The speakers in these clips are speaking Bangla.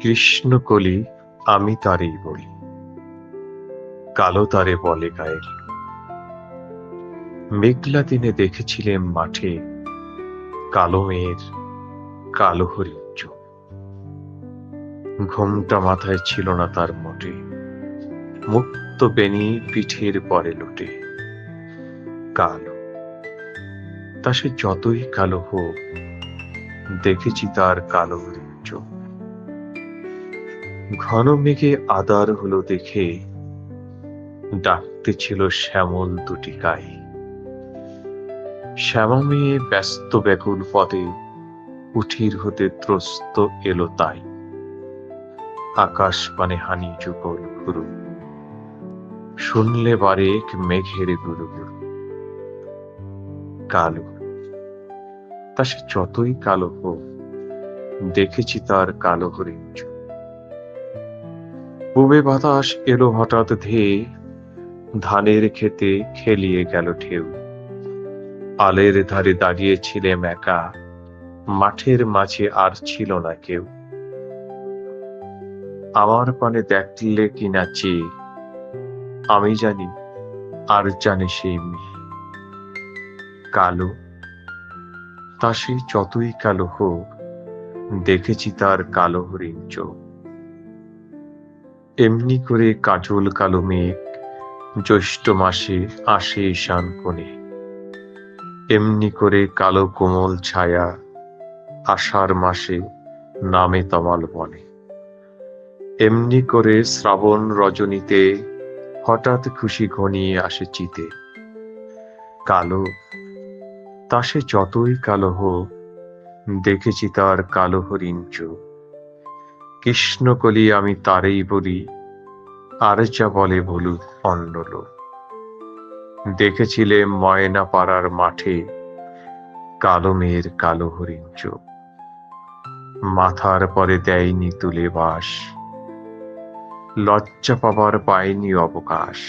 কৃষ্ণকলি আমি তারেই বলি, কালো তারে বলে গায়ের লোক। মেঘলা দিনে দেখেছিলেম মাঠে কালো মেয়ের কালো হরিণ চোখ। ঘোমটা মাথায় ছিল না তার মোটে, মুক্ত বেনি পিঠের পরে লোটে। কালো, তা সে যতই কালো হোক, দেখেছি তার কালো হরিণ চোখ। ঘন মেঘে আদার হলো দেখে ডাকতে ছিল শ্যামল দুটি গাই। শ্যামা মেয়ে ব্যস্ত ব্যাকুল পদে উঠির হতে ত্রস্ত এলো তাই। আকাশ পানে হানি যুগল গুরু, শুনলে বারেক মেঘের গুরু গুরু। কালো, তা সে যতই কালো হোক, দেখেছি তার কালো হরিণ চোখ। পূবে বাতাস এলো হঠাৎ ধেয়ে, ধানের খেতে খেলিয়ে গেল ঢেউ। আলের ধারে দাঁড়িয়েছিলেম একা, মাঠের মাঝে আর ছিল না কেউ। আমার পানে দেখলে কিনা চেয়ে, আমি জানি আর জানে সেই মেয়ে। কালো, তা সে যতই কালো হোক, দেখেছি তার কালো হরিণ চোখ। এমনি করে কাজল কালো মেঘ জ্যৈষ্ঠ মাসে আসে ঈশান কোণে। এমনি করে কালো কোমল ছায়া আষাঢ় মাসে নামে তমাল বনে। এমনি করে শ্রাবণ রজনীতে হঠাৎ খুশি ঘনিয়ে আসে চিতে। কালো, তা সে যতই কালো হোক, দেখেছি তার কালো হরিণ চোখ। কৃষ্ণকলি আমি তারেই বলি, আর যা বলে বলুক অন্য লোক। দেখেছিলে ময়না পাড়ার মাঠে কালো মেয়ের কালো হরিণ চোখ। মাথার পরে দেয়নি তুলে বাস, লজ্জা পাবার পায়নি অবকাশ।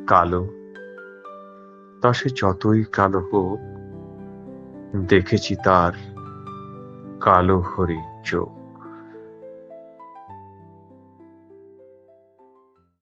কালো, তা সে যতই কালো হোক, দেখেছি তার কালো হরিণ চোখ।